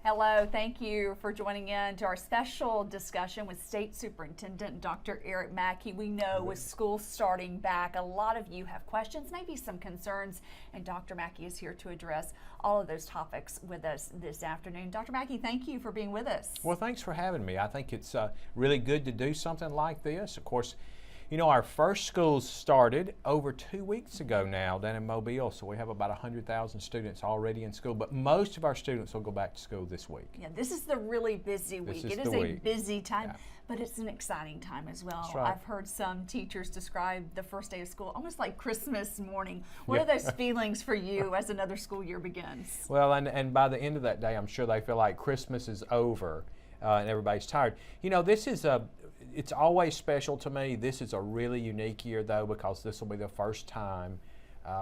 Hello, thank you for joining in to our special discussion with State Superintendent Dr. Eric Mackey. We know with school starting back, a lot of you have questions, maybe some concerns, and Dr. Mackey is here to address all of those topics with us this afternoon. Dr. Mackey, thank you for being with us. Well, thanks for having me. I think it's really good to do something like this. Of course, you know, our first schools started over 2 weeks ago now down in Mobile, so we have about 100,000 students already in school, but most of our students will go back to school this week. Yeah, this is the really busy week. It is a busy time, but it's an exciting time as well. That's right. I've heard some teachers describe the first day of school almost like Christmas morning. What are those feelings for you as another school year begins? Well, and by the end of that day, I'm sure they feel like Christmas is over and everybody's tired. You know, it's always special to me. This is a really unique year, though, because this will be the first time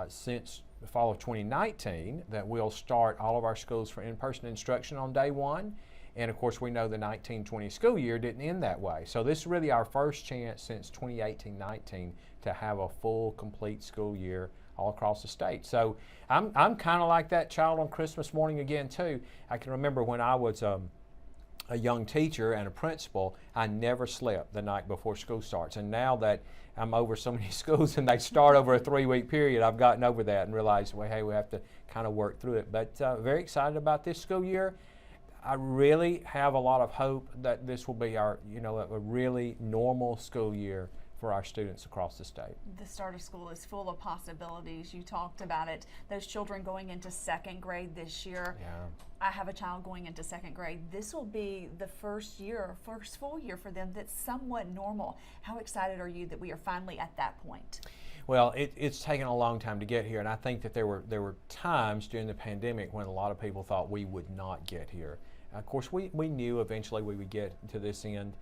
since the fall of 2019 that we'll start all of our schools for in-person instruction on day one. And of course, we know the 19-20 school year didn't end that way. So this is really our first chance since 2018-19 to have a full, complete school year all across the state. So I'm kind of like that child on Christmas morning again, too. I can remember when I was a young teacher and a principal, I never slept the night before school starts. And now that I'm over so many schools and they start over a 3-week period, I've gotten over that and realized, well, hey, we have to kind of work through it. But very excited about this school year. I really have a lot of hope that this will be our, a really normal school year for our students across the state. The start of school is full of possibilities. You talked about it. Those children going into second grade this year. Yeah. I have a child going into second grade. This will be the first full year for them that's somewhat normal. How excited are you that we are finally at that point? Well, it's taken a long time to get here, and I think that there were times during the pandemic when a lot of people thought we would not get here. Of course, we knew eventually we would get to this end.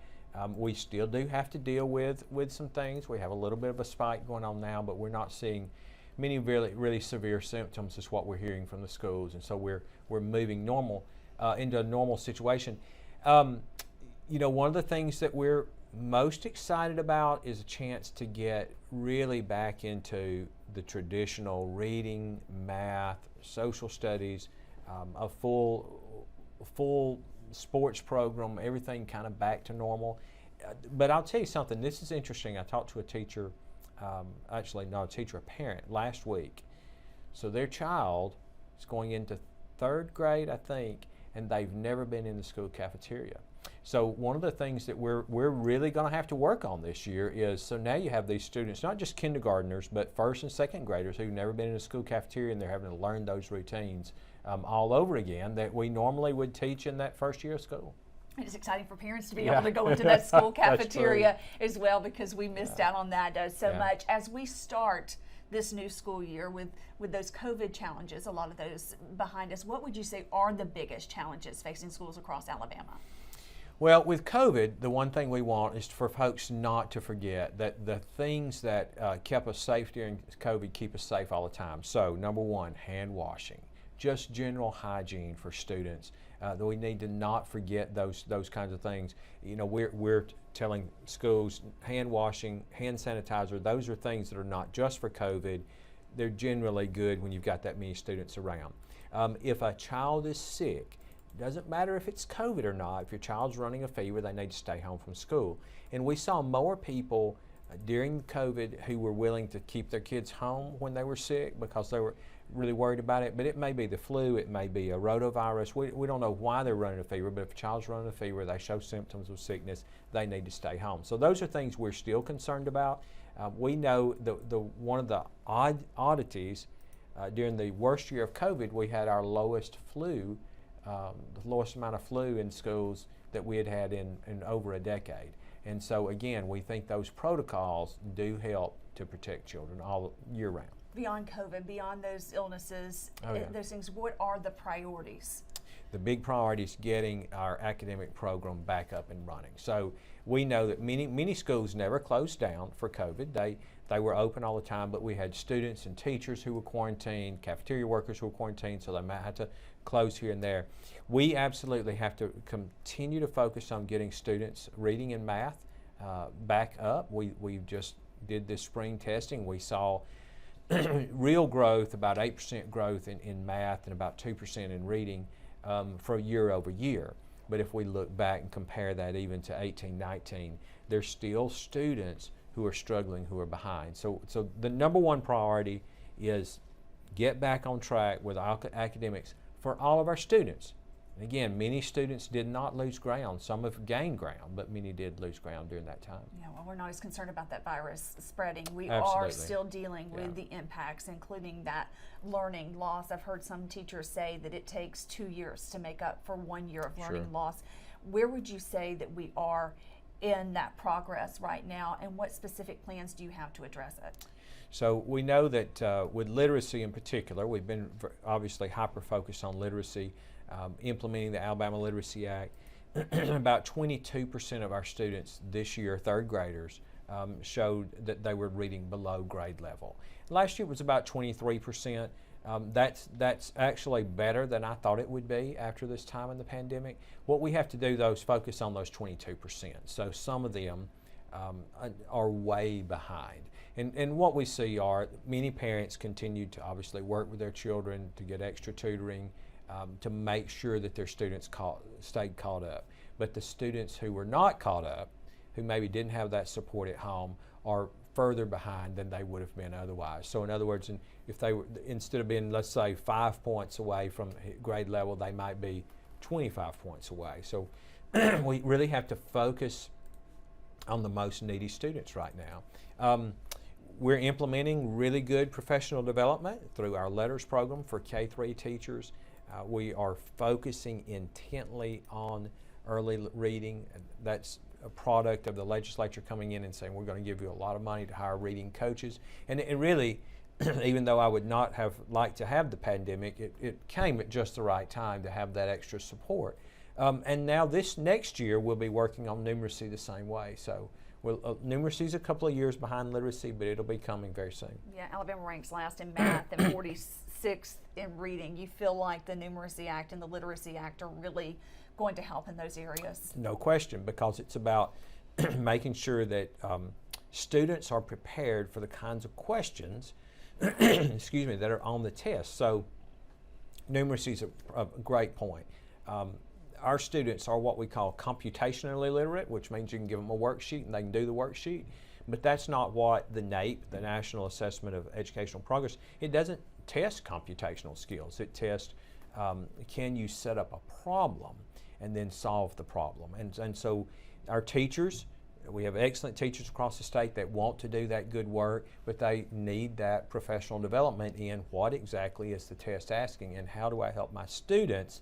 We still do have to deal with some things. We have a little bit of a spike going on now, but we're not seeing many really severe symptoms is what we're hearing from the schools, and so we're moving into a normal situation. One of the things that we're most excited about is a chance to get really back into the traditional reading, math, social studies, a full sports program, everything kind of back to normal. But I'll tell you something, this is interesting. I talked to a teacher, a parent last week. So their child is going into 3rd grade, I think, and they've never been in the school cafeteria. So one of the things that we're really going to have to work on this year is, so now you have these students, not just kindergartners, but 1st and 2nd graders who've never been in a school cafeteria, and they're having to learn those routines all over again that we normally would teach in that first year of school. It's exciting for parents to be able to go into that school cafeteria as well, because we missed out on that so much. As we start this new school year with those COVID challenges, a lot of those behind us, what would you say are the biggest challenges facing schools across Alabama? Well, with COVID, the one thing we want is for folks not to forget that the things that kept us safe during COVID keep us safe all the time. So, number one, hand washing. Just general hygiene for students. That we need to not forget those kinds of things. We're telling schools hand washing, hand sanitizer, those are things that are not just for COVID. They're generally good when you've got that many students around. If a child is sick, doesn't matter if it's COVID or not, if your child's running a fever, they need to stay home from school. And we saw more people during COVID who were willing to keep their kids home when they were sick because they were really worried about it. But it may be the flu, it may be a rotavirus. We don't know why they're running a fever, but if a child's running a fever, they show symptoms of sickness, they need to stay home. So those are things we're still concerned about. We know one of the oddities during the worst year of COVID, we had our lowest flu, the lowest amount of flu in schools that we had in over a decade. And so again, we think those protocols do help to protect children all year round. Beyond COVID, beyond those illnesses, those things, what are the priorities? The big priority is getting our academic program back up and running. So we know that many schools never closed down for COVID. They were open all the time, but we had students and teachers who were quarantined, cafeteria workers who were quarantined, so they might have to close here and there. We absolutely have to continue to focus on getting students reading and math back up. We just did this spring testing. We saw real growth, about 8% growth in math and about 2% in reading. for year over year. But if we look back and compare that even to 18, 19, there's still students who are struggling, who are behind. So the number one priority is get back on track with academics for all of our students. And again, many students did not lose ground. Some have gained ground, but many did lose ground during that time. Yeah, well, we're not as concerned about that virus spreading. We Absolutely. are still dealing with the impacts, including that learning loss. I've heard some teachers say that it takes 2 years to make up for 1 year of learning loss. Where would you say that we are in that progress right now, and what specific plans do you have to address it? So we know that with literacy in particular, we've been obviously hyper-focused on literacy, implementing the Alabama Literacy Act. About 22% of our students this year, third graders, showed that they were reading below grade level. Last year it was about 23%. That's actually better than I thought it would be after this time in the pandemic. What we have to do, though, is focus on those 22%. So some of them are way behind. And what we see are many parents continue to obviously work with their children to get extra tutoring, to make sure that their students stayed caught up. But the students who were not caught up, who maybe didn't have that support at home, are further behind than they would have been otherwise. So in other words, if they were, instead of being, let's say, 5 points away from grade level, they might be 25 points away. So we really have to focus on the most needy students right now. We're implementing really good professional development through our LETTERS program for K-3 teachers. We are focusing intently on early reading. That's a product of the legislature coming in and saying we're going to give you a lot of money to hire reading coaches. And it really, even though I would not have liked to have the pandemic, it came at just the right time to have that extra support. And now this next year we'll be working on numeracy the same way. So numeracy is a couple of years behind literacy, but it'll be coming very soon. Yeah, Alabama ranks last in math and 46th in reading. You feel like the Numeracy Act and the Literacy Act are really going to help in those areas? No question, because it's about making sure that students are prepared for the kinds of questions excuse me, that are on the test. So numeracy is a great point. Our students are what we call computationally literate, which means you can give them a worksheet and they can do the worksheet. But that's not what the NAEP, the National Assessment of Educational Progress, it doesn't test computational skills. It tests can you set up a problem and then solve the problem. And so our teachers, we have excellent teachers across the state that want to do that good work, but they need that professional development in what exactly is the test asking and how do I help my students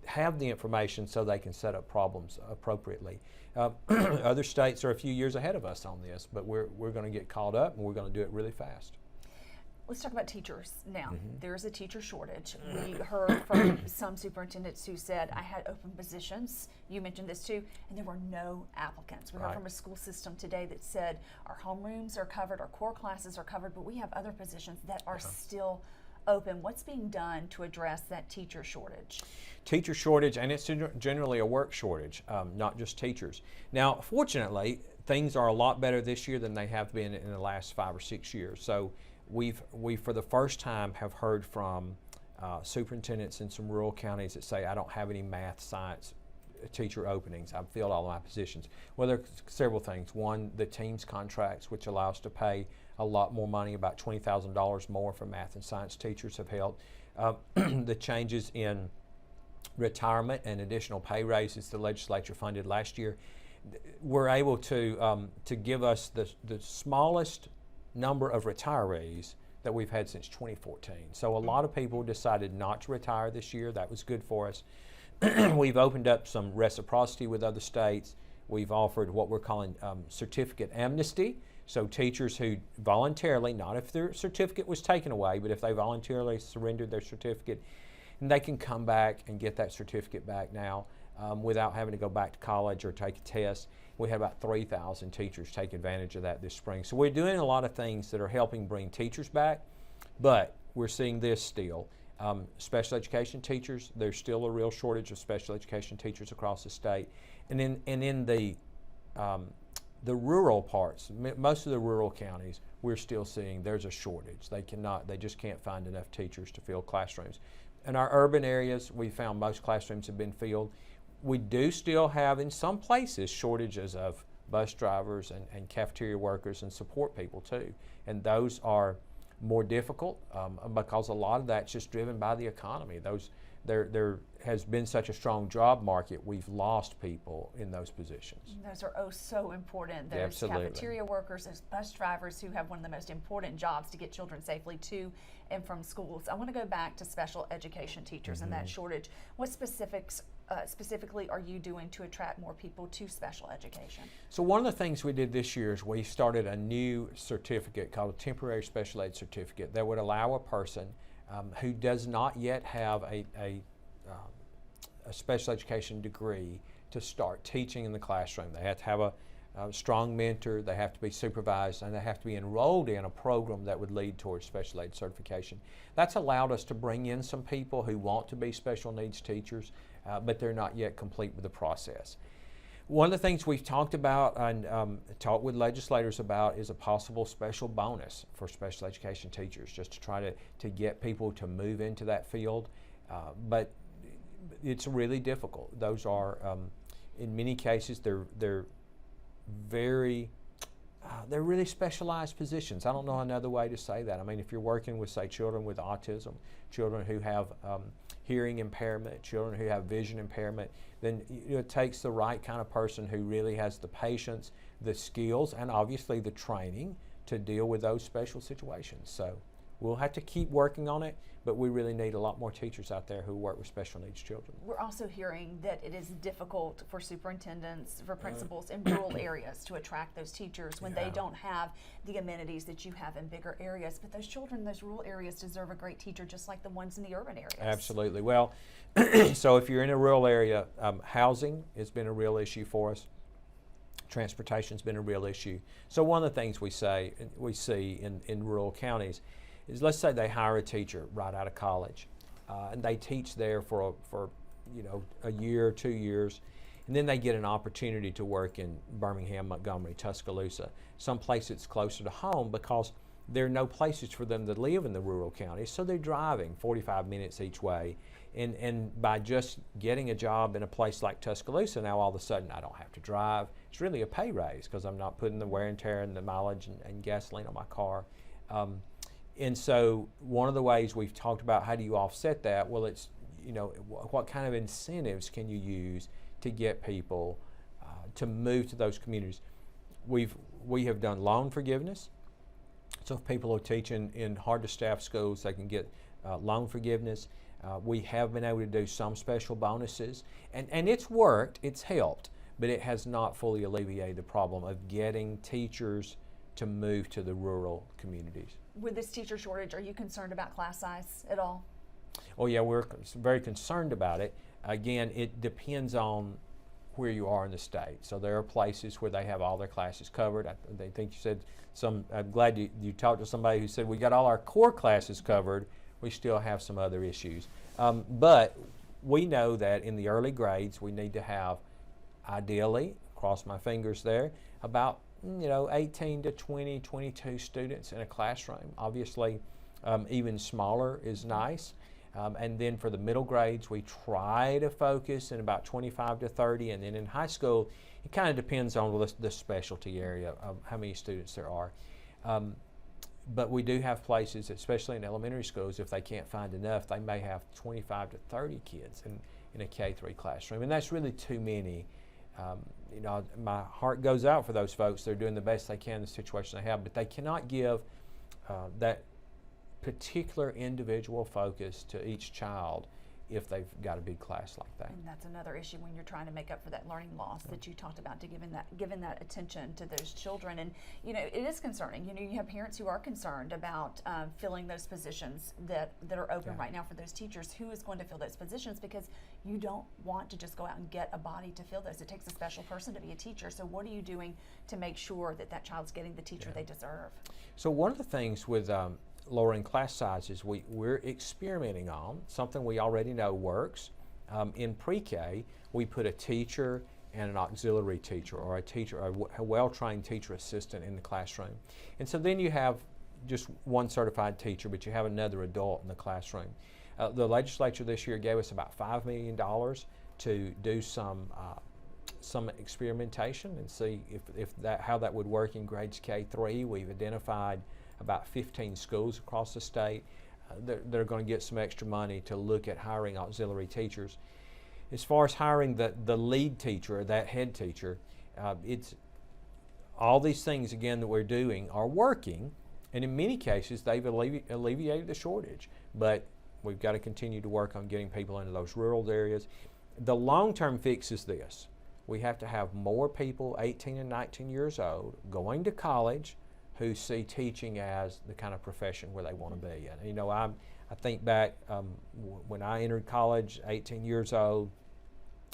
have the information so they can set up problems appropriately. Other states are a few years ahead of us on this, but we're going to get caught up and we're going to do it really fast. Let's talk about teachers now. There's a teacher shortage. We heard from some superintendents who said, I had open positions, you mentioned this too, and there were no applicants. We heard from a school system today that said our homerooms are covered, our core classes are covered, but we have other positions that are still open. What's being done to address that teacher shortage? Teacher shortage, and it's generally a work shortage, not just teachers. Now, fortunately, things are a lot better this year than they have been in the last 5 or 6 years. So we for the first time have heard from superintendents in some rural counties that say, I don't have any math, science teacher openings. I've filled all of my positions. Well, there are several things. One, the Teams contracts, which allow us to pay a lot more money, about $20,000 more for math and science teachers have helped. The changes in retirement and additional pay raises the legislature funded last year were able to give us the smallest number of retirees that we've had since 2014. So a lot of people decided not to retire this year. That was good for us. We've opened up some reciprocity with other states. We've offered what we're calling certificate amnesty. So teachers who voluntarily, not if their certificate was taken away, but if they voluntarily surrendered their certificate, and they can come back and get that certificate back now without having to go back to college or take a test. We had about 3,000 teachers take advantage of that this spring. So we're doing a lot of things that are helping bring teachers back, but we're seeing this still. Special education teachers, there's still a real shortage of special education teachers across the state. And in the rural parts, most of the rural counties, we're still seeing there's a shortage. They just can't find enough teachers to fill classrooms. In our urban areas, we found most classrooms have been filled. We do still have, in some places, shortages of bus drivers and cafeteria workers and support people too. And those are more difficult because a lot of that's just driven by the economy. There has been such a strong job market, we've lost people in those positions. Those are so important. Those Absolutely. cafeteria workers, those bus drivers who have one of the most important jobs to get children safely to and from schools. I want to go back to special education teachers and that shortage. What specifically are you doing to attract more people to special education? So one of the things we did this year is we started a new certificate called a temporary special ed certificate that would allow a person who does not yet have a special education degree to start teaching in the classroom. They have to have a strong mentor, they have to be supervised, and they have to be enrolled in a program that would lead towards special ed certification. That's allowed us to bring in some people who want to be special needs teachers, but they're not yet complete with the process. One of the things we've talked about and talked with legislators about is a possible special bonus for special education teachers, just to try to get people to move into that field. But it's really difficult. Those are, in many cases, they're really specialized positions. I don't know another way to say that. I mean, if you're working with, say, children with autism, children who have hearing impairment, children who have vision impairment, then it takes the right kind of person who really has the patience, the skills, and obviously the training to deal with those special situations. So we'll have to keep working on it, but we really need a lot more teachers out there who work with special needs children. We're also hearing that it is difficult for superintendents, for principals in rural areas to attract those teachers when they don't have the amenities that you have in bigger areas. But those children in those rural areas deserve a great teacher just like the ones in the urban areas. Absolutely. Well, so if you're in a rural area, housing has been a real issue for us. Transportation's been a real issue. So one of the things we see in rural counties is, let's say they hire a teacher right out of college, and they teach there for a year or 2 years, and then they get an opportunity to work in Birmingham, Montgomery, Tuscaloosa, someplace that's closer to home, because there are no places for them to live in the rural counties, so they're driving 45 minutes each way. And by just getting a job in a place like Tuscaloosa, now all of a sudden I don't have to drive. It's really a pay raise because I'm not putting the wear and tear and the mileage and gasoline on my car. And so one of the ways we've talked about how do you offset that, well, it's, what kind of incentives can you use to get people to move to those communities? We have done loan forgiveness. So if people are teaching in hard to staff schools, they can get loan forgiveness. We have been able to do some special bonuses, and it's worked, it's helped, but it has not fully alleviated the problem of getting teachers to move to the rural communities. With this teacher shortage, are you concerned about class size at all? Oh yeah, we're very concerned about it. Again, it depends on where you are in the state. So there are places where they have all their classes covered. I think you said I'm glad you talked to somebody who said we got all our core classes covered. We still have some other issues. But we know that in the early grades we need to have, ideally, cross my fingers there, about 18 to 20, 22 students in a classroom. Obviously, even smaller is nice. And then for the middle grades, we try to focus in about 25 to 30. And then in high school, it kind of depends on the specialty area of how many students there are. But we do have places, especially in elementary schools, if they can't find enough, they may have 25 to 30 kids in a K-3 classroom. And that's really too many. My heart goes out for those folks. They're doing the best they can in the situation they have, but they cannot give that particular individual focus to each child if they've got a big class like that. And that's another issue when you're trying to make up for that learning loss that you talked about, to giving that attention to those children. And it is concerning. You have parents who are concerned about filling those positions that are open right now for those teachers. Who is going to fill those positions? Because you don't want to just go out and get a body to fill those. It takes a special person to be a teacher. So what are you doing to make sure that child's getting the teacher they deserve? So one of the things with lowering class sizes we're experimenting on, something we already know works. In pre-K, we put a teacher and an auxiliary teacher, or a well-trained teacher assistant in the classroom. And so then you have just one certified teacher, but you have another adult in the classroom. The legislature this year gave us about $5 million to do some experimentation and see how that would work in grades K-3. We've identified about 15 schools across the state that are going to get some extra money to look at hiring auxiliary teachers. As far as hiring the lead teacher, or that head teacher, it's all these things again that we're doing are working, and in many cases they've alleviated the shortage. But we've got to continue to work on getting people into those rural areas. The long-term fix is this. We have to have more people 18 and 19 years old going to college who see teaching as the kind of profession where they want to be. And I think back when I entered college, 18 years old,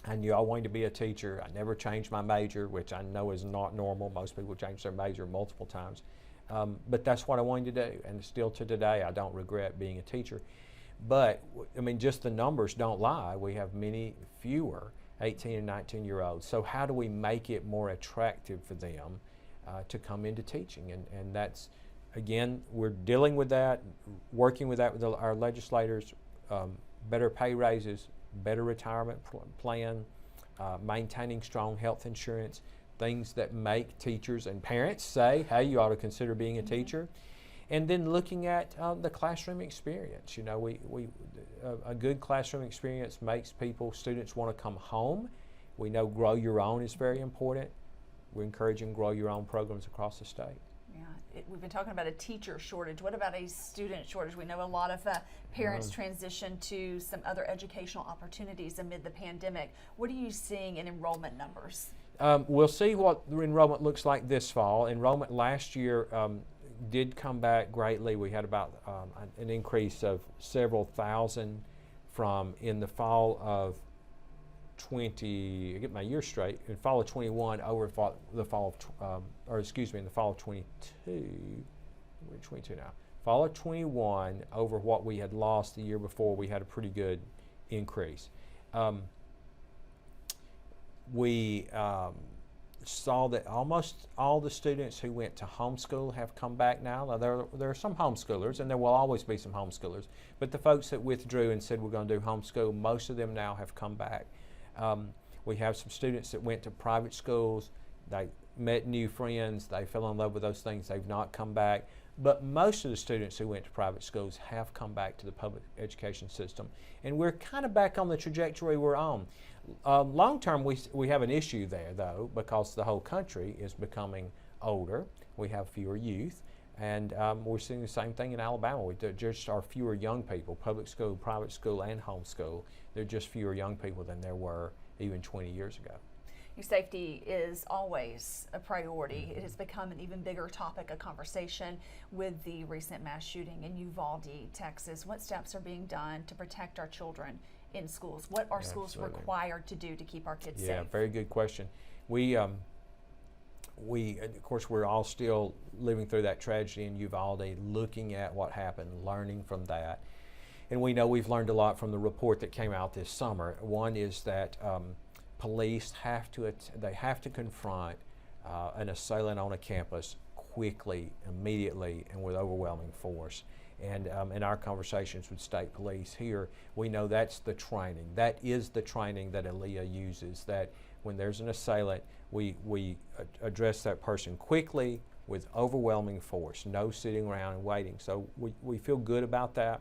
I knew I wanted to be a teacher. I never changed my major, which I know is not normal. Most people change their major multiple times. But that's what I wanted to do. And still to today, I don't regret being a teacher. But, just the numbers don't lie. We have many fewer 18 and 19-year-olds. So how do we make it more attractive for them to come into teaching? And that's, again, we're dealing with that, working with that with our legislators, better pay raises, better retirement plan, maintaining strong health insurance, things that make teachers and parents say, hey, you ought to consider being a teacher. And then looking at the classroom experience. A good classroom experience makes students want to come home. We know Grow Your Own is very important. We're encouraging Grow Your Own programs across the state. Yeah, we've been talking about a teacher shortage. What about a student shortage? We know a lot of parents transition to some other educational opportunities amid the pandemic. What are you seeing in enrollment numbers? We'll see what the enrollment looks like this fall. Enrollment last year did come back greatly. We had about an increase of several thousand from in the fall of I get my year straight, in fall of 21 over the fall of, in the fall of 22, we're 22 now. Fall of 21 over what we had lost the year before, we had a pretty good increase. We saw that almost all the students who went to homeschool have come back now. Now there are some homeschoolers, and there will always be some homeschoolers, but the folks that withdrew and said we're going to do homeschool, most of them now have come back. We have some students that went to private schools, they met new friends, they fell in love with those things, they've not come back. But most of the students who went to private schools have come back to the public education system. And we're kind of back on the trajectory we're on. Long term, we have an issue there, though, because the whole country is becoming older. We have fewer youth. And we're seeing the same thing in Alabama. There just are fewer young people, public school, private school, and homeschool. There are just fewer young people than there were even 20 years ago. Your safety is always a priority. It has become an even bigger topic of conversation with the recent mass shooting in Uvalde, Texas. What steps are being done to protect our children in schools? What are schools required to do to keep our kids safe? Yeah, very good question. We, of course, we're all still living through that tragedy in Uvalde, looking at what happened, learning from that. And we know we've learned a lot from the report that came out this summer. One is that police have to confront an assailant on a campus quickly, immediately, and with overwhelming force. And in our conversations with state police here, we know that's the training. That is the training that ALEA uses, that when there's an assailant, we address that person quickly with overwhelming force, no sitting around and waiting. So we feel good about that.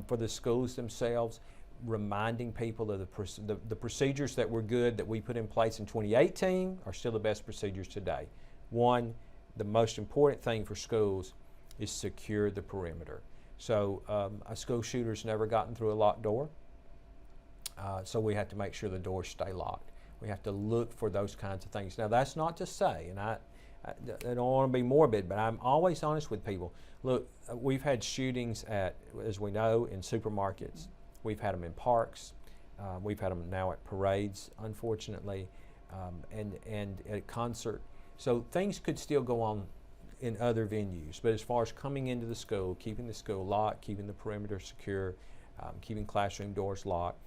For the schools themselves, reminding people that the procedures that were good that we put in place in 2018 are still the best procedures today. One, the most important thing for schools is secure the perimeter. So a school shooter's never gotten through a locked door, so we have to make sure the doors stay locked. We have to look for those kinds of things. Now that's not to say, and I don't want to be morbid, but I'm always honest with people. Look, we've had shootings as we know, in supermarkets. We've had them in parks. We've had them now at parades, unfortunately, and at concert. So things could still go on in other venues. But as far as coming into the school, keeping the school locked, keeping the perimeter secure, keeping classroom doors locked.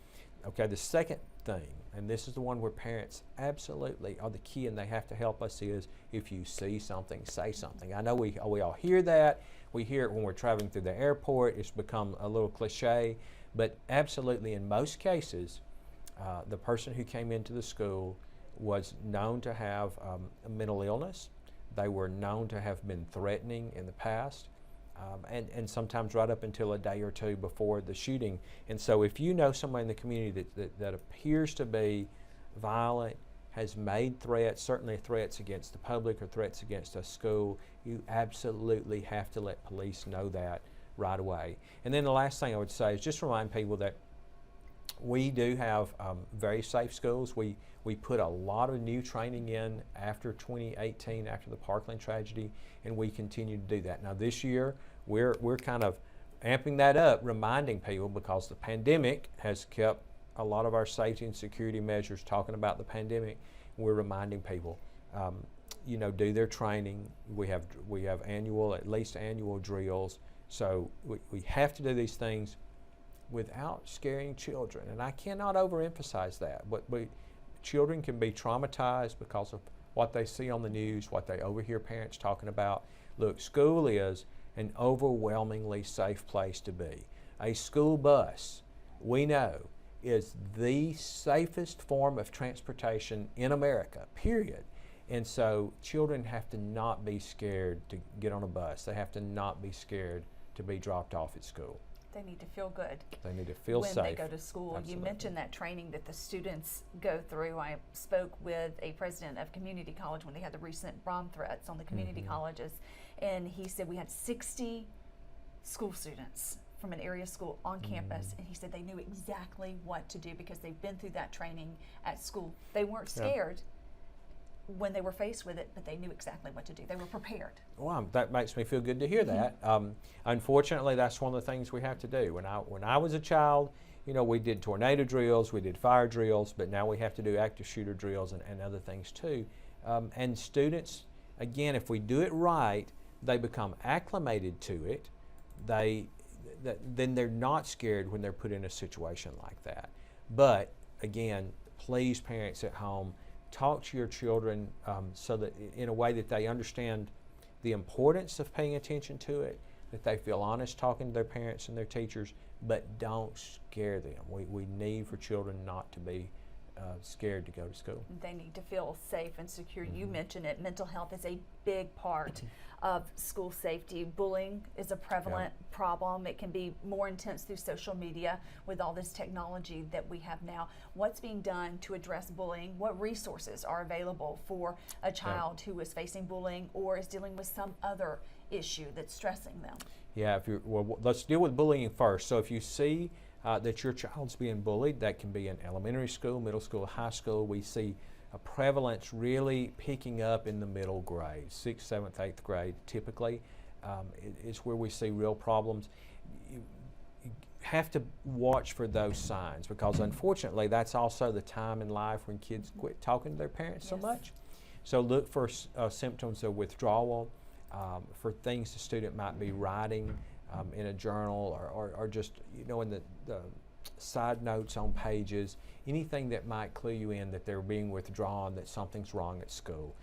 Okay, the second thing, and this is the one where parents absolutely are the key and they have to help us, is if you see something, say something. I know we all hear that. We hear it when we're traveling through the airport. It's become a little cliche. But absolutely, in most cases, the person who came into the school was known to have a mental illness. They were known to have been threatening in the past, and sometimes right up until a day or two before the shooting. And so if you know someone in the community that appears to be violent, has made threats, certainly threats against the public or threats against a school, you absolutely have to let police know that right away. And then the last thing I would say is just remind people that we do have very safe schools. We put a lot of new training in after 2018, after the Parkland tragedy, and we continue to do that. Now this year, we're kind of amping that up, reminding people, because the pandemic has kept a lot of our safety and security measures, talking about the pandemic. We're reminding people, do their training. We have at least annual drills. So we have to do these things without scaring children. And I cannot overemphasize that. But children can be traumatized because of what they see on the news, what they overhear parents talking about. Look, school is an overwhelmingly safe place to be. A school bus, we know, is the safest form of transportation in America, period. And so children have to not be scared to get on a bus. They have to not be scared to be dropped off at school. They need to feel good. They need to feel safe when they go to school. Absolutely. You mentioned that training that the students go through. I spoke with a president of community college when they had the recent bomb threats on the community colleges, and he said we had 60 school students from an area school on campus, and he said they knew exactly what to do because they've been through that training at school. They weren't scared when they were faced with it, but they knew exactly what to do. They were prepared. Well, that makes me feel good to hear that. Unfortunately, that's one of the things we have to do. When I was a child, we did tornado drills, we did fire drills, but now we have to do active shooter drills and other things too. And students, again, if we do it right, they become acclimated to it. Then they're not scared when they're put in a situation like that. But again, please, parents at home, talk to your children so that in a way that they understand the importance of paying attention to it, that they feel honest talking to their parents and their teachers, but don't scare them. We need for children not to be scared to go to school. They need to feel safe and secure. You mentioned it. Mental health is a big part of school safety. Bullying is a prevalent problem. It can be more intense through social media with all this technology that we have now. What's being done to address bullying? What resources are available for a child who is facing bullying or is dealing with some other issue that's stressing them? Yeah, let's deal with bullying first. So if you see that your child's being bullied, that can be in elementary school, middle school, high school. We see a prevalence really picking up in the middle grade, 6th, 7th, 8th grade typically is where we see real problems. You have to watch for those signs because unfortunately that's also the time in life when kids quit talking to their parents so much. So look for symptoms of withdrawal, for things the student might be writing in a journal or just in the side notes on pages, anything that might clue you in that they're being withdrawn, that something's wrong at school.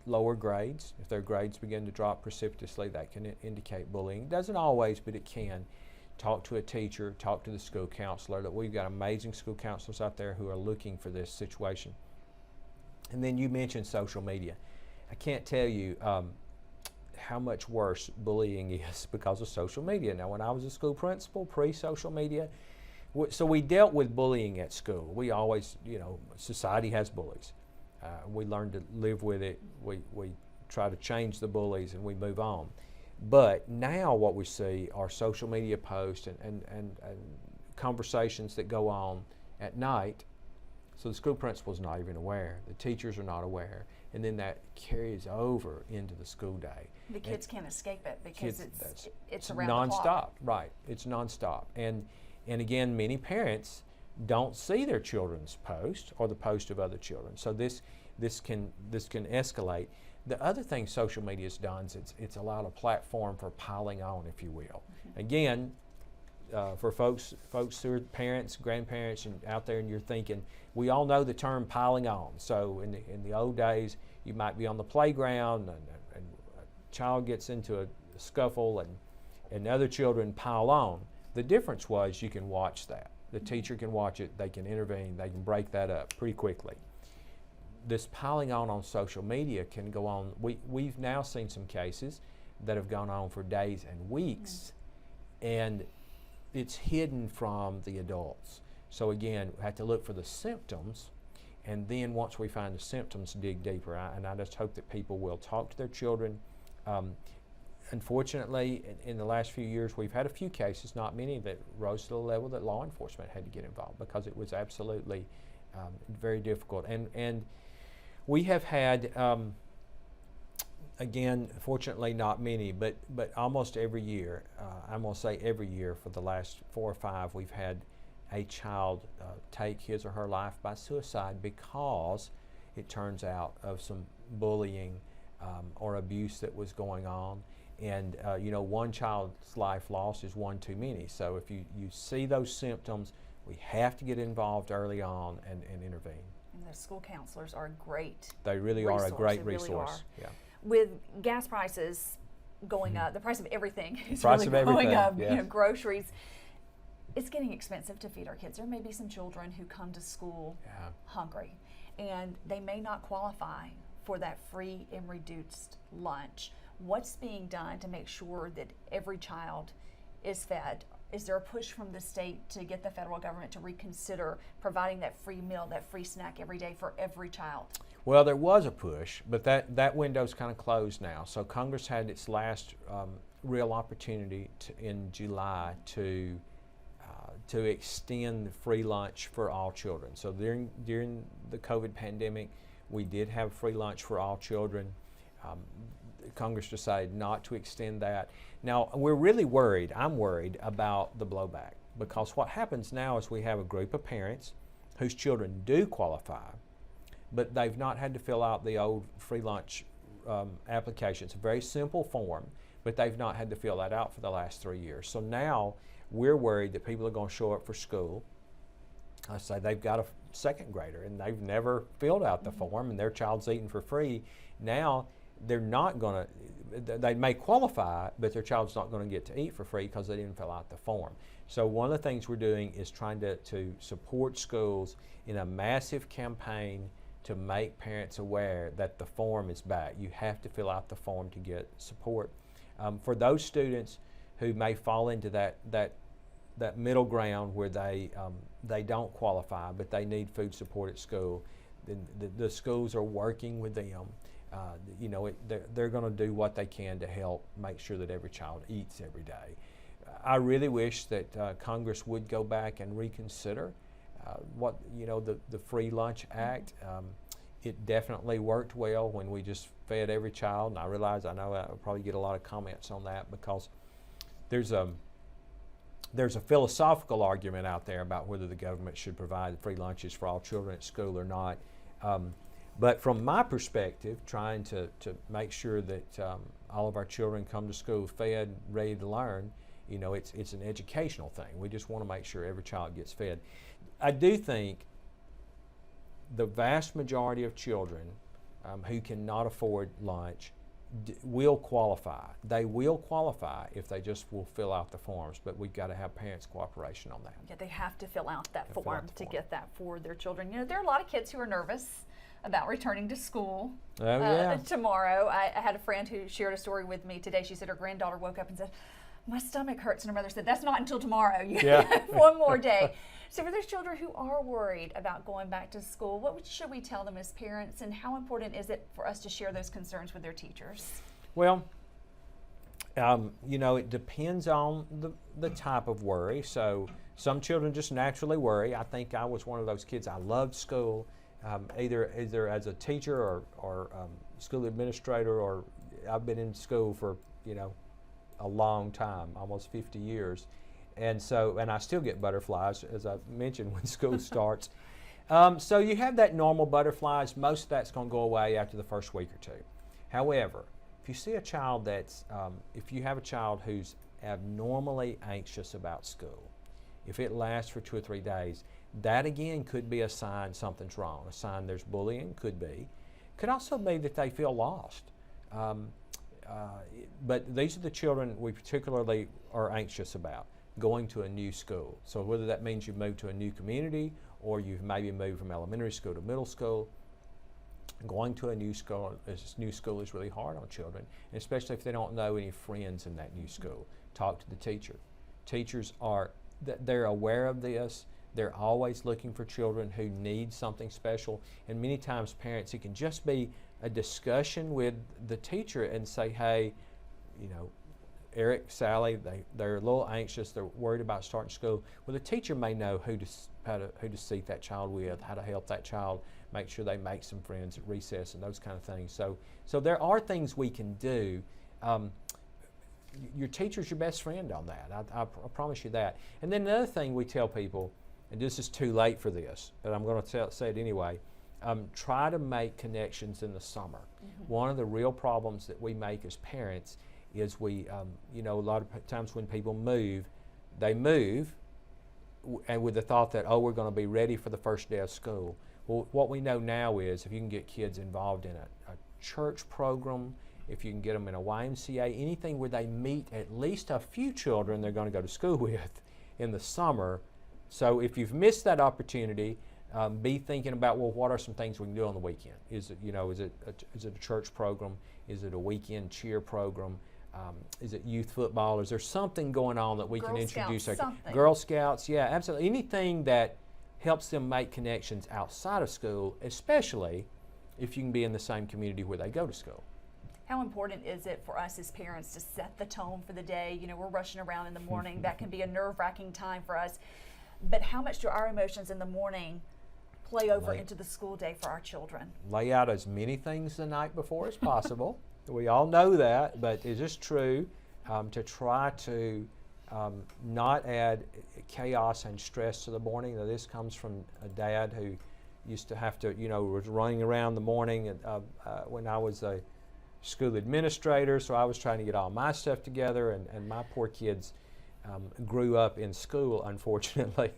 Lower grades, if their grades begin to drop precipitously, that can indicate bullying. Doesn't always, but it can. Talk to a teacher, talk to the school counselor. That we've got amazing school counselors out there who are looking for this situation. And then you mentioned social media. I can't tell you how much worse bullying is because of social media. Now, when I was a school principal, pre-social media, so we dealt with bullying at school. We always, society has bullies. We learn to live with it. We try to change the bullies and we move on. But now what we see are social media posts and conversations that go on at night. So the school principal's not even aware. The teachers are not aware. And then that carries over into the school day. The kids can't escape it because it's around nonstop, the clock. Right? It's nonstop. And again, many parents don't see their children's post or the post of other children. So this can escalate. The other thing social media has done is it's allowed a platform for piling on, if you will. Again, for folks who are parents, grandparents, and out there, and you're thinking, we all know the term piling on. So in the old days, you might be on the playground, and a child gets into a scuffle, and other children pile on. The difference was you can watch that. The teacher can watch it, they can intervene, they can break that up pretty quickly. This piling on social media can go on. We've now seen some cases that have gone on for days and weeks, and it's hidden from the adults. So again, we have to look for the symptoms, and then once we find the symptoms, dig deeper. And I just hope that people will talk to their children. Unfortunately, in the last few years, we've had a few cases, not many, that rose to the level that law enforcement had to get involved, because it was absolutely very difficult. And we have had, again, fortunately not many, but almost every year, I'm going to say every year for the last 4 or 5, we've had a child take his or her life by suicide because it turns out of some bullying or abuse that was going on. And you know, one child's life lost is one too many. So if you see those symptoms, we have to get involved early on and intervene. And the school counselors are great. They really are a great resource. Really are. Yeah. With gas prices going up, the price of everything is Price really of going everything, up. yes. You know, groceries. It's getting expensive to feed our kids. There may be some children who come to school hungry, and they may not qualify for that free and reduced lunch. What's being done to make sure that every child is fed? Is there a push from the state to get the federal government to reconsider providing that free meal, that free snack every day for every child? Well, there was a push, but that window's kind of closed now. So Congress had its last real opportunity in July to extend the free lunch for all children. So during the COVID pandemic, we did have free lunch for all children. Congress decided not to extend that. Now, we're really worried, I'm worried about the blowback, because what happens now is we have a group of parents whose children do qualify, but they've not had to fill out the old free lunch application. It's a very simple form, but they've not had to fill that out for the last 3 years. So now we're worried that people are going to show up for school. Let's say they've got a second grader and they've never filled out the form, and their child's eating for free. Now they're not going to, they may qualify, but their child's not going to get to eat for free because they didn't fill out the form. So one of the things we're doing is trying to support schools in a massive campaign to make parents aware that the form is back. You have to fill out the form to get support. For those students who may fall into that middle ground where they don't qualify, but they need food support at school, the schools are working with them. You know, they're going to do what they can to help make sure that every child eats every day. I really wish that Congress would go back and reconsider what, you know, the Free Lunch Act. It definitely worked well when we just fed every child, and I realize, I know I'll probably get a lot of comments on that, because there's a philosophical argument out there about whether the government should provide free lunches for all children at school or not. But from my perspective, trying to make sure that all of our children come to school fed, ready to learn, you know, it's an educational thing. We just want to make sure every child gets fed. I do think the vast majority of children who cannot afford lunch will qualify. They will qualify if they just will fill out the forms, but we've got to have parents' cooperation on that. Yeah, they have to fill out that form to get that for their children. You know, there are a lot of kids who are nervous about returning to school tomorrow. I had a friend who shared a story with me today. She said her granddaughter woke up and said, "My stomach hurts," and her mother said, "That's not until tomorrow. You have one more day." So for those children who are worried about going back to school, what should we tell them as parents, and how important is it for us to share those concerns with their teachers? Well, you know, it depends on the type of worry. So some children just naturally worry. I think I was one of those kids. I loved school, either as a teacher or school administrator, or I've been in school for, you know, a long time, almost 50 years. And I still get butterflies, as I mentioned, when school starts. So you have that normal butterflies. Most of that's going to go away after the first week or two. However, if you see a child if you have a child who's abnormally anxious about school, if it lasts for 2 or 3 days, that again could be a sign something's wrong. A sign there's bullying, could be. Could also be that they feel lost. But these are the children we particularly are anxious about. going to a new school. So whether that means you've moved to a new community or you've maybe moved from elementary school to middle school, going to a new school is really hard on children, and especially if they don't know any friends in that new school. Talk to the teacher. Teachers they're aware of this. They're always looking for children who need something special, and many times parents, it can just be a discussion with the teacher and say, hey, you know, Eric, Sally, they're a little anxious, they're worried about starting school. Well, the teacher may know who to seat that child with, how to help that child, make sure they make some friends at recess and those kind of things. So there are things we can do. Your teacher's your best friend on that. I promise you that. And then another thing we tell people, and this is too late for this, but I'm going to say it anyway, try to make connections in the summer. One of the real problems that we make as parents is you know, a lot of times when people move, they move and with the thought that, oh, we're going to be ready for the first day of school. Well, what we know now is if you can get kids involved in a church program, if you can get them in a YMCA, anything where they meet at least a few children they're going to go to school with in the summer. So if you've missed that opportunity, be thinking about, well, what are some things we can do on the weekend? Is it a church program? Is it a weekend cheer program? Is it youth football? Is there something going on that we can introduce? Girl Scouts, yeah, absolutely. Anything that helps them make connections outside of school, especially if you can be in the same community where they go to school. How important is it for us as parents to set the tone for the day? You know, we're rushing around in the morning. That can be a nerve-wracking time for us. But how much do our emotions in the morning play over into the school day for our children? Lay out as many things the night before as possible. We all know that, but it is true to try to not add chaos and stress to the morning. Now, this comes from a dad who used to have to, you know, was running around the morning when I was a school administrator, so I was trying to get all my stuff together, and my poor kids grew up in school, unfortunately.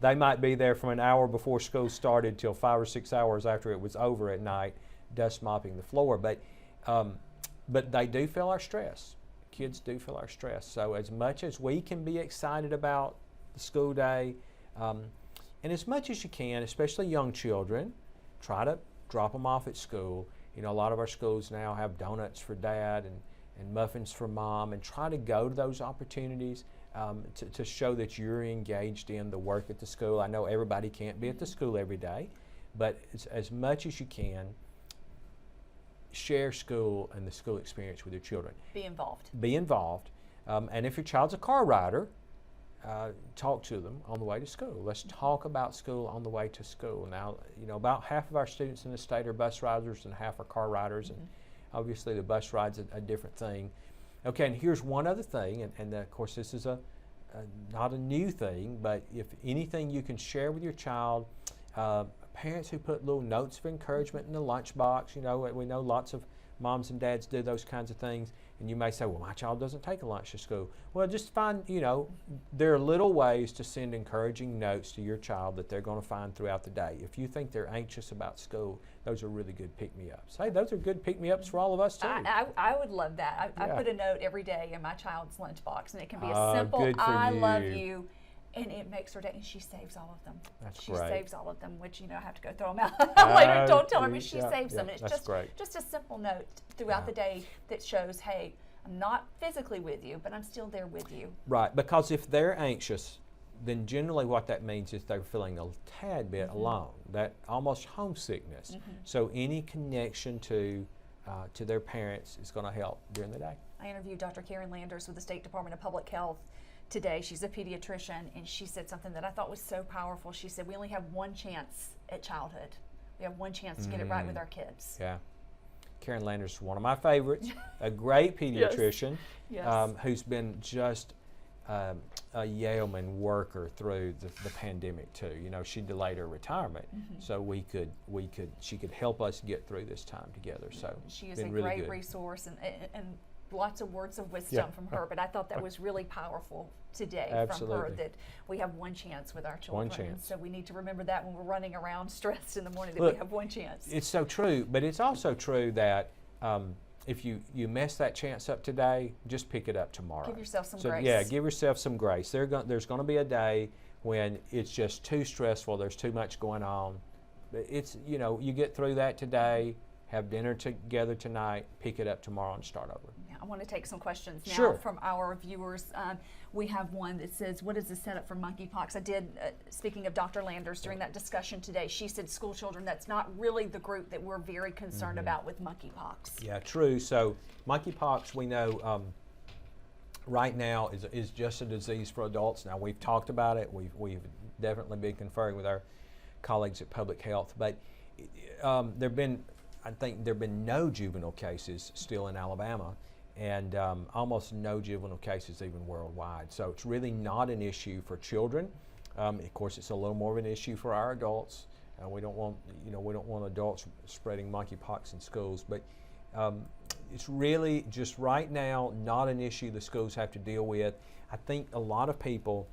They might be there from an hour before school started till 5 or 6 hours after it was over at night, dust mopping the floor. But they do feel our stress. Kids do feel our stress. So as much as we can be excited about the school day, and as much as you can, especially young children, try to drop them off at school. You know, a lot of our schools now have donuts for dad and muffins for mom, and try to go to those opportunities to show that you're engaged in the work at the school. I know everybody can't be at the school every day, but as much as you can, share school and the school experience with your children. Be involved. Be involved. And if your child's a car rider, talk to them on the way to school. Let's talk about school on the way to school. Now, you know, about half of our students in the state are bus riders and half are car riders, and obviously the bus ride's a different thing. Okay, and here's one other thing, and of course this is not a new thing, but if anything you can share with your child, parents who put little notes of encouragement in the lunchbox. You know, we know lots of moms and dads do those kinds of things, and you may say, well, my child doesn't take a lunch to school. Well, just find, you know, there are little ways to send encouraging notes to your child that they're going to find throughout the day. If you think they're anxious about school, those are really good pick-me-ups. Hey, those are good pick-me-ups for all of us, too. I would love that. I put a note every day in my child's lunchbox, and it can be a simple, I love you. And it makes her day, and she saves all of them. That's she great. Saves all of them, which, you know, I have to go throw them out later. Don't tell her, but she saves them. And it's just a simple note throughout the day that shows, hey, I'm not physically with you, but I'm still there with you. Right, because if they're anxious, then generally what that means is they're feeling a tad bit alone, that almost homesickness. So any connection to their parents is going to help during the day. I interviewed Dr. Karen Landers with the State Department of Public Health today. She's a pediatrician, and she said something that I thought was so powerful. She said, we only have one chance at childhood. We have one chance to get it right with our kids. Yeah. Karen Landers is one of my favorites, a great pediatrician who's been just a yeoman worker through the pandemic too. You know, she delayed her retirement, so she could help us get through this time together. So she is a great resource, and lots of words of wisdom from her, but I thought that was really powerful today from her, that we have one chance with our children. One chance. So we need to remember that when we're running around stressed in the morning, that we have one chance. It's so true, but it's also true that if you mess that chance up today, just pick it up tomorrow. Give yourself some So grace. yeah, give yourself some grace. There's going to be a day when it's just too stressful. There's too much going on. It's, you get through that today, have dinner together tonight, pick it up tomorrow and start over. Yeah, I want to take some questions now Sure. from our viewers. We have one that says, what is the setup for monkeypox? I did, speaking of Dr. Landers, during that discussion today, she said school children, that's not really the group that we're very concerned about with monkeypox. Yeah, true. So monkeypox, we know right now is just a disease for adults. Now, we've talked about it. We've definitely been conferring with our colleagues at Public Health, but I think there have been no juvenile cases still in Alabama, and almost no juvenile cases even worldwide. So it's really not an issue for children. Of course, it's a little more of an issue for our adults. We don't want adults spreading monkeypox in schools, but it's really just right now not an issue the schools have to deal with. I think a lot of people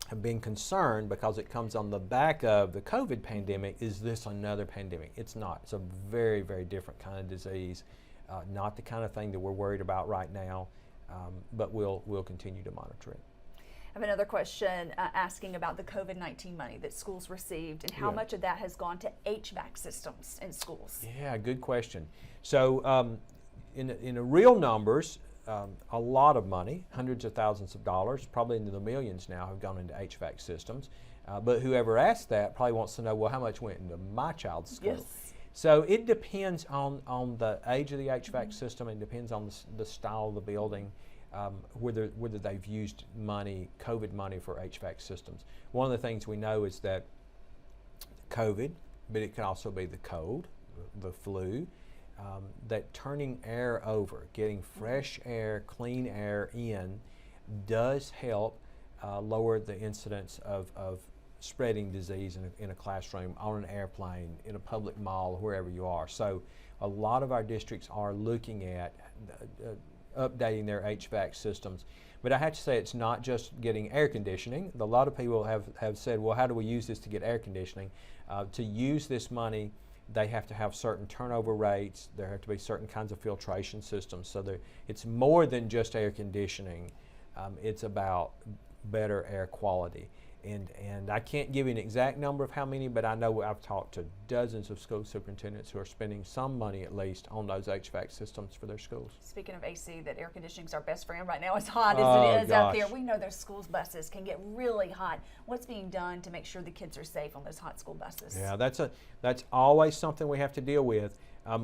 have been concerned because it comes on the back of the COVID pandemic. Is this another pandemic? It's not. It's a very, very different kind of disease. Not the kind of thing that we're worried about right now, but we'll continue to monitor it. I have another question asking about the COVID-19 money that schools received and how much of that has gone to HVAC systems in schools. Yeah, good question. So in real numbers, a lot of money, hundreds of thousands of dollars, probably into the millions now, have gone into HVAC systems. But whoever asked that probably wants to know, well, how much went into my child's school? Yes. So it depends on the age of the HVAC system. It depends on the style of the building, whether they've used money, COVID money for HVAC systems. One of the things we know is that COVID, but it could also be the cold, the flu, that turning air over, getting fresh air, clean air in, does help lower the incidence of spreading disease in a classroom, on an airplane, in a public mall, wherever you are. So a lot of our districts are looking at updating their HVAC systems. But I have to say, it's not just getting air conditioning. A lot of people have said, well, how do we use this to get air conditioning? To use this money, they have to have certain turnover rates. There have to be certain kinds of filtration systems. So it's more than just air conditioning. It's about better air quality. And I can't give you an exact number of how many, but I know I've talked to dozens of school superintendents who are spending some money at least on those HVAC systems for their schools. Speaking of AC, that air conditioning is our best friend right now, as hot as it is out there. We know those school buses can get really hot. What's being done to make sure the kids are safe on those hot school buses? Yeah, that's always something we have to deal with.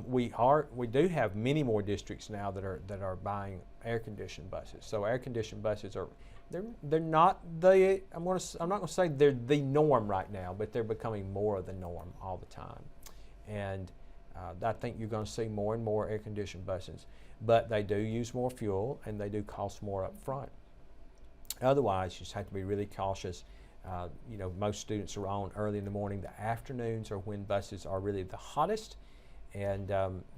We do have many more districts now that are buying air conditioned buses. So air conditioned buses are they're not the I'm not going to say they're the norm right now, but they're becoming more of the norm all the time. And I think you're going to see more and more air conditioned buses, but they do use more fuel and they do cost more up front. Otherwise, you just have to be really cautious. Most students are on early in the morning. The afternoons are when buses are really the hottest, and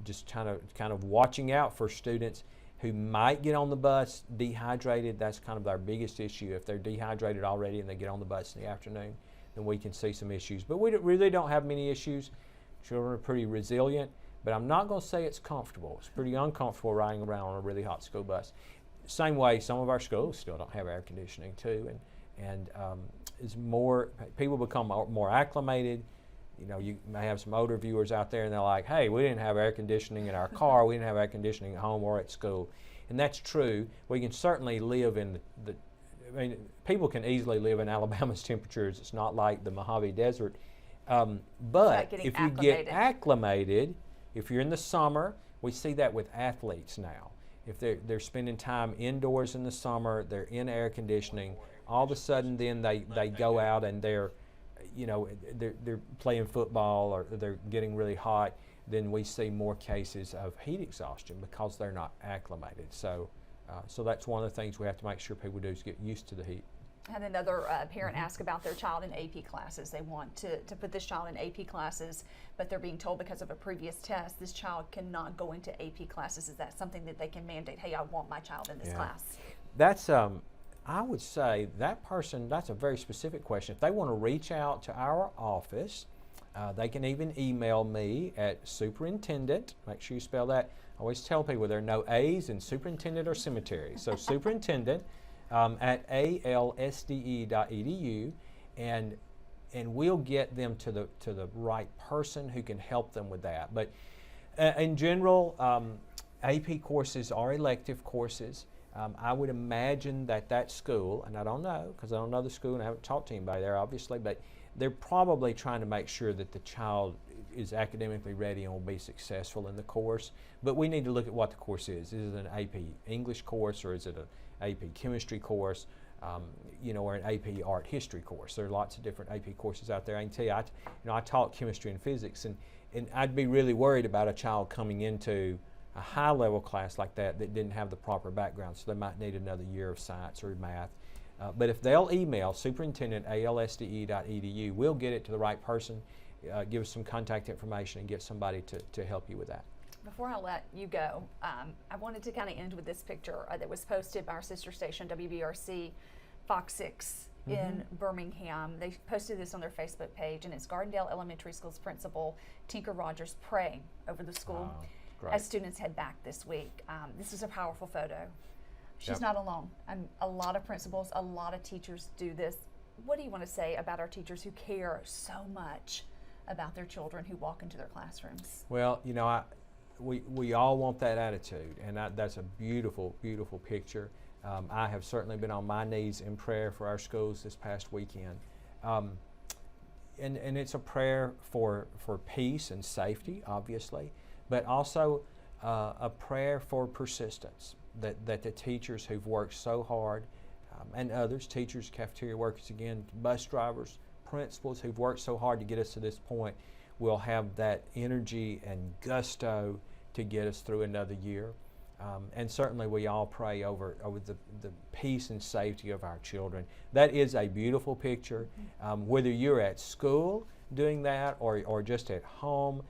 just kind of watching out for students who might get on the bus dehydrated. That's kind of our biggest issue. If they're dehydrated already and they get on the bus in the afternoon, then we can see some issues. But we really don't have many issues. Children are pretty resilient, but I'm not going to say it's comfortable. It's pretty uncomfortable riding around on a really hot school bus. Same way, some of our schools still don't have air conditioning too, and it's more, people become more acclimated. You may have some older viewers out there and they're like, hey, we didn't have air conditioning in our car, we didn't have air conditioning at home or at school. And that's true. We can certainly live in people can easily live in Alabama's temperatures. It's not like the Mojave Desert. But if you get acclimated, if you're in the summer, we see that with athletes now. If they're spending time indoors in the summer, they're in air conditioning, all of a sudden then they go out and they're playing football or they're getting really hot, then we see more cases of heat exhaustion because they're not acclimated. So that's one of the things we have to make sure people do is get used to the heat. I had another parent ask about their child in AP classes. They want to put this child in AP classes, but they're being told because of a previous test, this child cannot go into AP classes. Is that something that they can mandate? Hey, I want my child in this class. That's I would say that person, that's a very specific question. If they want to reach out to our office, They can even email me at superintendent, make sure you spell that. I always tell people there are no A's in superintendent or cemetery. So superintendent at alsde.edu, and we'll get them to the right person who can help them with that. But in general, AP courses are elective courses. I would imagine that school, and I don't know because I don't know the school and I haven't talked to anybody there obviously, but they're probably trying to make sure that the child is academically ready and will be successful in the course. But we need to look at what the course is. Is it an AP English course, or is it an AP chemistry course, or an AP art history course? There are lots of different AP courses out there. I can tell you, I taught chemistry and physics, and I'd be really worried about a child coming into a high-level class like that didn't have the proper background, so they might need another year of science or math. But if they'll email superintendent@alsde.edu, we'll get it to the right person, give us some contact information, and get somebody to help you with that. Before I let you go, I wanted to kind of end with this picture that was posted by our sister station, WBRC Fox 6 in Birmingham. They posted this on their Facebook page, and it's Gardendale Elementary School's principal, Tinker Rogers, praying over the school as students head back this week. This is a powerful photo. She's not alone. A lot of principals, a lot of teachers do this. What do you want to say about our teachers who care so much about their children who walk into their classrooms? Well, we all want that attitude, and that's a beautiful, beautiful picture. I have certainly been on my knees in prayer for our schools this past weekend. And it's a prayer for peace and safety, obviously, but also a prayer for persistence, that the teachers who've worked so hard, and others, teachers, cafeteria workers again, bus drivers, principals who've worked so hard to get us to this point, will have that energy and gusto to get us through another year. And certainly we all pray over the peace and safety of our children. That is a beautiful picture. Whether you're at school doing that, or just at home,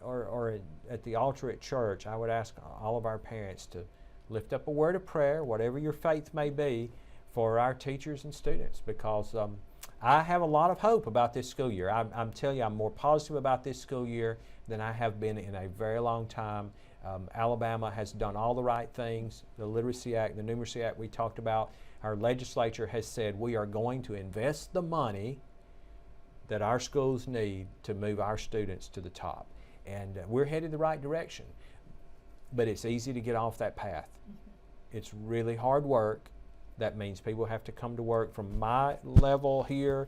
or at the altar at church, I would ask all of our parents to lift up a word of prayer, whatever your faith may be, for our teachers and students, because I have a lot of hope about this school year. I'm telling you, I'm more positive about this school year than I have been in a very long time. Alabama has done all the right things. The Literacy Act, the Numeracy Act we talked about. Our legislature has said we are going to invest the money that our schools need to move our students to the top. And we're headed the right direction. But it's easy to get off that path. It's really hard work. That means people have to come to work from my level here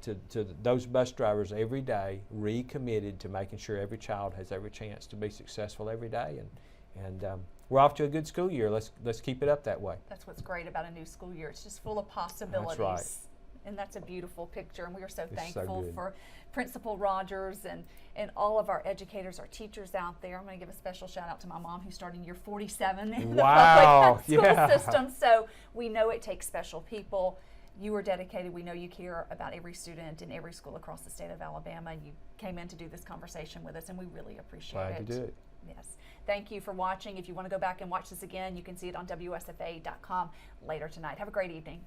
to those bus drivers every day, recommitted to making sure every child has every chance to be successful every day. And we're off to a good school year. Let's keep it up that way. That's what's great about a new school year. It's just full of possibilities. That's right. And that's a beautiful picture, and we are so thankful for Principal Rogers and all of our educators, our teachers out there. I'm going to give a special shout out to my mom, who's starting year 47 in the public school system. So we know it takes special people. You are dedicated. We know you care about every student in every school across the state of Alabama. You came in to do this conversation with us, and we really appreciate it. Glad to do it. Yes. Thank you for watching. If you want to go back and watch this again, you can see it on WSFA.com later tonight. Have a great evening.